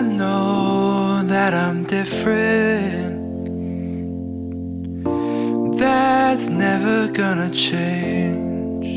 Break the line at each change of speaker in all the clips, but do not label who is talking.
I know that I'm different. That's never gonna change.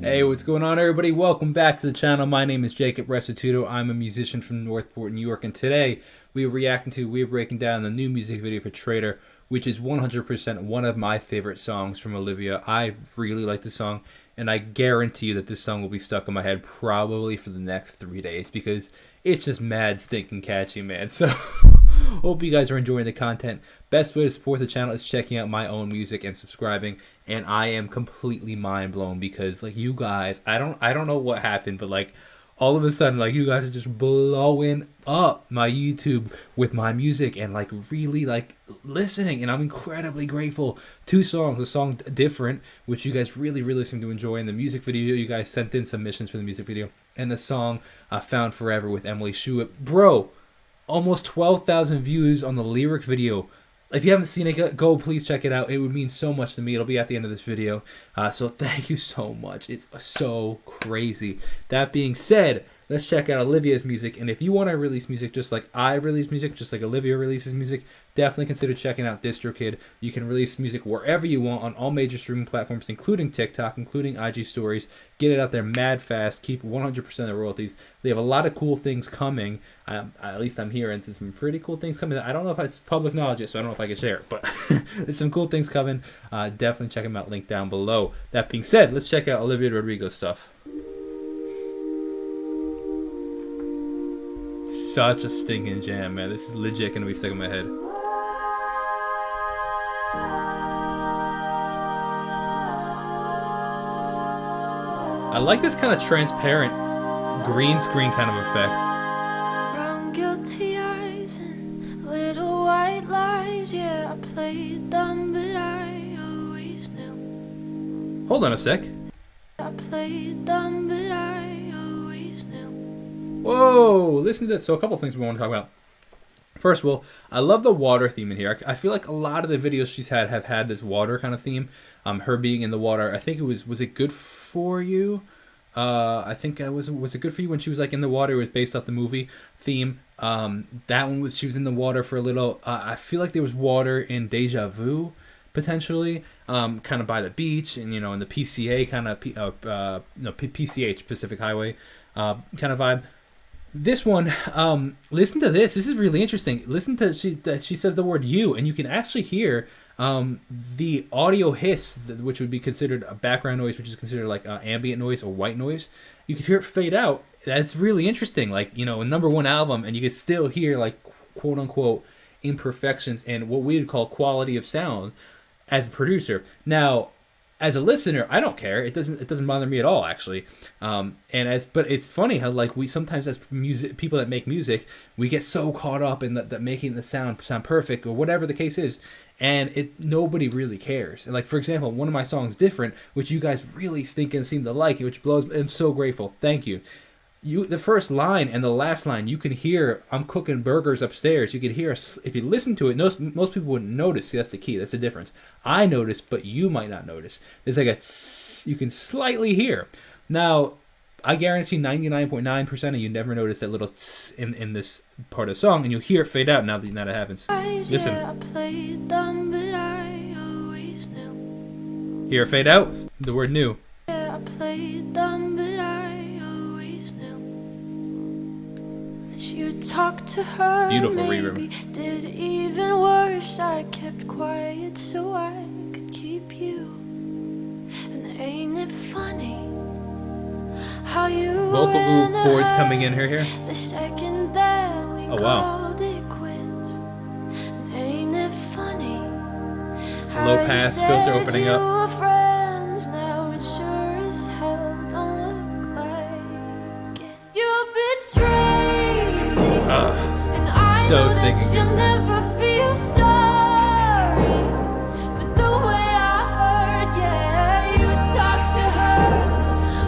Hey, what's going on, everybody? Welcome back to the channel. My name is Jacob Restituto. I'm a musician from Northport, New York, and today we're breaking down the new music video for Traitor, which is 100% one of my favorite songs from Olivia. I really like the song, and I guarantee you that this song will be stuck in my head probably for the next 3 days because it's just mad stinking catchy, man. So hope you guys are enjoying the content. Best way to support the channel is checking out my own music and subscribing. And I am completely mind blown because, like, you guys, I don't know what happened, but like all of a sudden, like, you guys are just blowing up my YouTube with my music and like really like listening, and I'm incredibly grateful. 2 songs, a song Different, which you guys really seem to enjoy, and the music video, you guys sent in submissions for the music video, and the song Found Forever with Emily Schuett. Bro, almost 12,000 views on the lyric video. If you haven't seen it, go please check it out. It would mean so much to me. It'll be at the end of this video. So thank you so much. It's so crazy. That being said, let's check out Olivia's music. And if you want to release music just like I release music, just like Olivia releases music, definitely consider checking out DistroKid. You can release music wherever you want on all major streaming platforms, including TikTok, including IG Stories. Get it out there mad fast. Keep 100% of the royalties. They have a lot of cool things coming. At least I'm hearing some pretty cool things coming. I don't know if it's public knowledge yet, so I don't know if I can share it, but there's some cool things coming. Definitely check them out. Link down below. That being said, let's check out Olivia Rodrigo stuff. Such a stinking jam, man. This is legit gonna be stuck in my head. I like this kind of transparent green screen kind of effect.
Brown guilty eyes and little white lies. Yeah, I played dumb, but I always knew.
Hold on a sec.
I played dumb, but I always knew.
Whoa, listen to this. So a couple things we want to talk about. First of all, I love the water theme in here. I feel like a lot of the videos she's had have had this water kind of theme. Her being in the water. I think it was it Good For You? I think was it Good For You when she was like in the water? It was based off the movie theme. That one was, she was in the water for a little. I feel like there was water in Deja Vu, potentially, kind of by the beach, and in the PCA kind of PCH, Pacific Highway kind of vibe. This one, listen to this. This is really interesting. Listen to she says the word "you," and you can actually hear the audio hiss, which would be considered a background noise, which is considered like ambient noise or white noise. You can hear it fade out. That's really interesting. Like, a #1 album, and you can still hear like quote unquote imperfections and what we would call quality of sound as a producer. Now, as a listener, I don't care. It doesn't bother me at all, actually. But it's funny how like we sometimes as people that make music, we get so caught up in that making the sound perfect or whatever the case is, and nobody really cares. And like, for example, one of my songs, Different, which you guys really stinking seem to like, which blows. I'm so grateful. Thank you. The first line and the last line, you can hear I'm cooking burgers upstairs. You can hear, if you listen to it, most people wouldn't notice. See, that's the key. That's the difference. I notice, but you might not notice. There's like a tss, you can slightly hear. Now, I guarantee 99.9% of you never notice that little tss in this part of the song, and you'll hear it fade out now that it happens. Listen.
Yeah, I played dumb, but I always knew.
Hear it fade out? The word "new."
Yeah, I played dumb, but I always knew that you talked to her.
Beautiful
maybe
reverb.
Did even worse. I kept quiet so I could keep you. And ain't it funny how you
Vocal
ran
chords
ahead
coming in here.
the second that we
Oh, wow.
called it quits. And ain't it funny how
Low
you
pass
said
filter opening
you
up.
were friends, now it sure as hell don't look like it. You betrayed me, and I
so
know that
stinking
you'll
good.
never feel sorry for the way I hurt. Yeah, you talked to her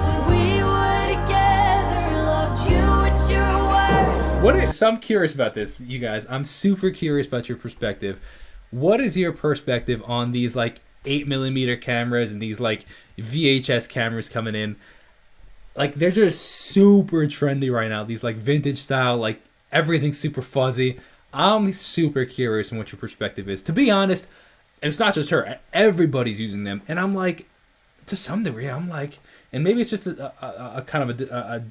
when we were together, loved you at your worst.
So I'm curious about this, you guys. I'm super curious about your perspective. What is your perspective on these like 8mm cameras and these like VHS cameras coming in? like they're just super trendy right now. These like vintage style, like everything's super fuzzy. I'm super curious on what your perspective is. To be honest, and it's not just her, everybody's using them, and I'm like, to some degree, I'm like, and maybe it's just a kind of a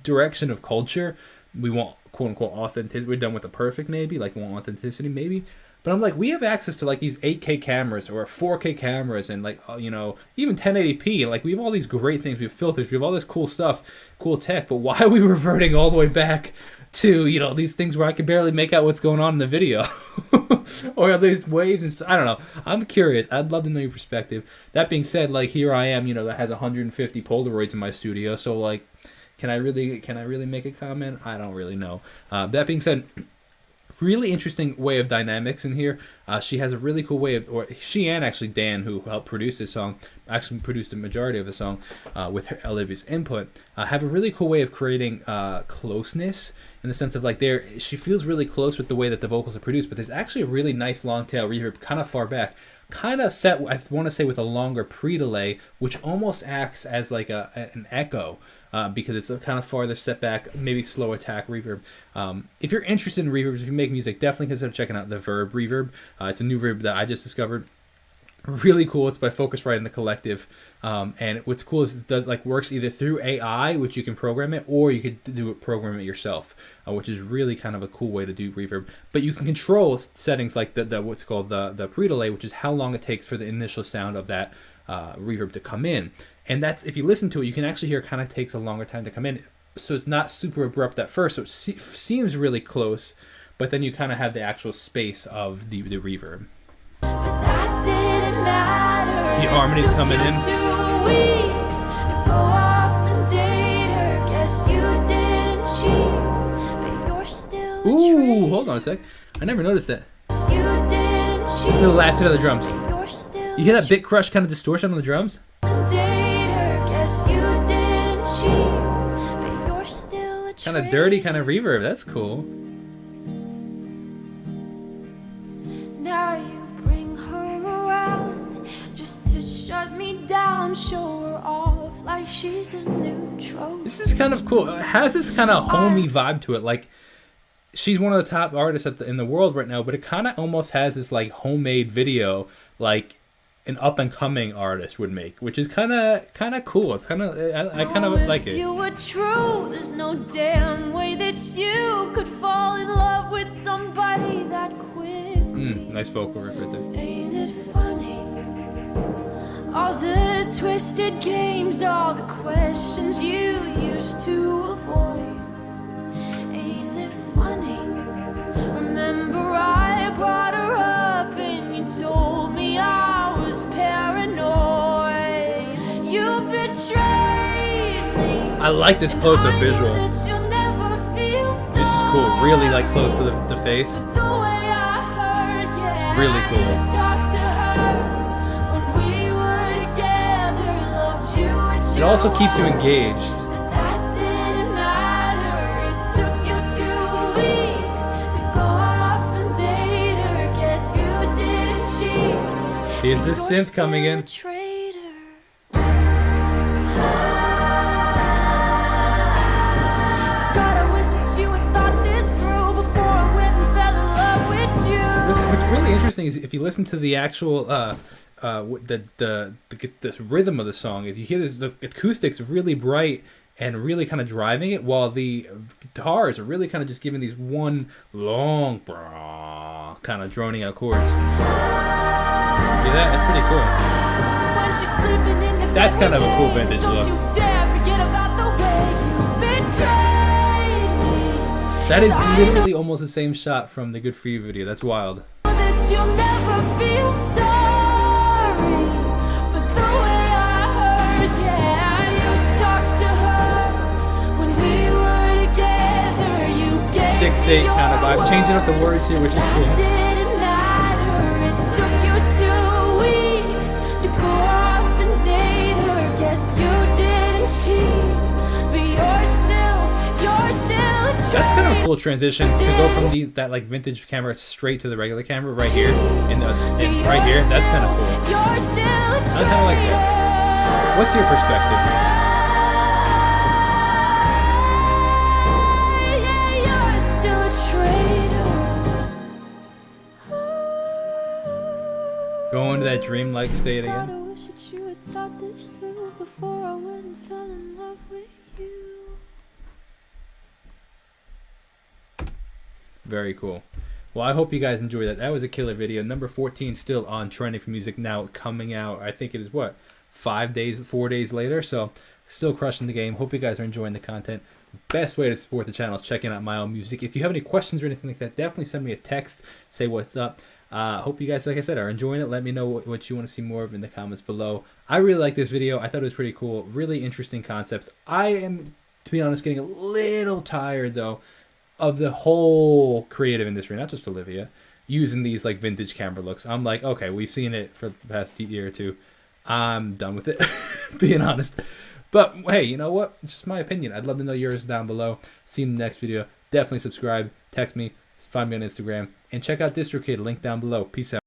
direction of culture. We want quote unquote authenticity. We're done with the perfect, maybe, like we want authenticity, maybe. But I'm like, we have access to like these 8K cameras or 4K cameras and like, you know, even 1080p. Like we have all these great things. We have filters. We have all this cool stuff, cool tech. But why are we reverting all the way back to, you know, these things where I can barely make out what's going on in the video? Or are these waves and stuff? I don't know. I'm curious. I'd love to know your perspective. That being said, like here I am, you know, that has 150 Polaroids in my studio. So like, can I really make a comment? I don't really know. That being said, really interesting way of dynamics in here. She has a really cool way of, or she and actually Dan, who helped produce this song, actually produced the majority of the song with Olivia's input, have a really cool way of creating closeness in the sense of like she feels really close with the way that the vocals are produced, but there's actually a really nice long tail reverb kind of far back, kind of set, I want to say, with a longer pre-delay, which almost acts as like an echo. Because it's a kind of farther set back, maybe slow attack reverb. If you're interested in reverbs, if you make music, definitely consider checking out the Verb reverb. It's a new reverb that I just discovered. Really cool. It's by Focusrite and the Collective. And what's cool is it does like works either through AI, which you can program it, or you could program it yourself, which is really kind of a cool way to do reverb. But you can control settings like the what's called the pre-delay, which is how long it takes for the initial sound of that reverb to come in. And that's, if you listen to it, you can actually hear it kind of takes a longer time to come in. So it's not super abrupt at first. So it seems really close, but then you kind of have the actual space of the reverb.
That didn't matter.
The harmonies coming in.
2 weeks to go off and date her. Guess you didn't cheat, but you're still a
Ooh,
traitor.
hold on a sec. I never noticed that.
You didn't cheat,
Listen to the last hit of the drums.
but you're still
You hear that bit crush kind of distortion on the drums?
a date her. Guess you didn't cheat, but you're still a
Kind of
traitor.
dirty kind of reverb. That's cool.
Now you bring her around just to shut me down, show her off like she's a new trophy.
This is kind of cool. It has this kind of homey vibe to it. Like, she's one of the top artists in the world right now, but it kind of almost has this like homemade video, like an up and coming artist would make, which is kind of cool. It's kind of I kind of like
If
it.
you were true, there's no damn way that you could fall in love with somebody that quickly.
Nice vocal riff right there.
Ain't it funny? All the twisted games, all the questions you used to avoid. Ain't it funny? Remember I brought her up and you told me I was paranoid. You betrayed me.
I like this close-up
I knew
visual.
that you'll never feel
This is cool. Really like close to the face.
the way I heard, yeah.
Really cool.
You talked to her when we were together, loved you and
It also keeps you engaged.
but that didn't matter. It took you 2 weeks to go off and date her. Guess you didn't cheat.
Here's the
You're
synth coming
still
in.
a traitor. God, I wish that you had thought this through before I went and fell in love with you.
What's really interesting is if you listen to the actual this rhythm of the song, is you hear the acoustics really bright and really kind of driving it, while the guitars are really kind of just giving these one long kind of droning out chords. Yeah, that's pretty cool.
When she's sleeping in the
That's
bed
kind of
with
a cool
me,
vintage
don't
look.
you dare forget about the way you betrayed me.
That is
'Cause I
literally almost the same shot from the Good For You video. That's wild.
know that you'll never feel sorry for the way I heard, yeah. You talked to her when we were together. You gave
6/8
me
kind of
your
vibe. Changing up the
word.
words here, which is
That
cool.
didn't matter. It took you 2 weeks to go off and date her. Guess you didn't cheat, but you're still a
That's kind of a
traitor.
cool transition to go from that like vintage camera straight to the regular camera right here and right here. That's kind of cool.
You're still a
I kinda like that. What's your perspective? that dreamlike state
God, I
again.
wish that you had thought this through before I went and fell in love with you.
Very cool. Well, I hope you guys enjoyed that. That was a killer video. Number 14 still on trending for music now, coming out. I think it is what, 4 days later. So still crushing the game. Hope you guys are enjoying the content. Best way to support the channel is checking out my own music. If you have any questions or anything like that, definitely send me a text. Say what's up. Hope you guys, like I said, are enjoying it. Let me know what you want to see more of in the comments below. I really like this video. I thought it was pretty cool. Really interesting concepts. I am, to be honest, getting a little tired though of the whole creative industry, not just Olivia, using these like vintage camera looks. I'm like, okay, we've seen it for the past year or two. I'm done with it, being honest. But hey, you know what? It's just my opinion. I'd love to know yours down below. See you in the next video. Definitely subscribe. Text me. Find me on Instagram. And check out DistroKid. Link down below. Peace out.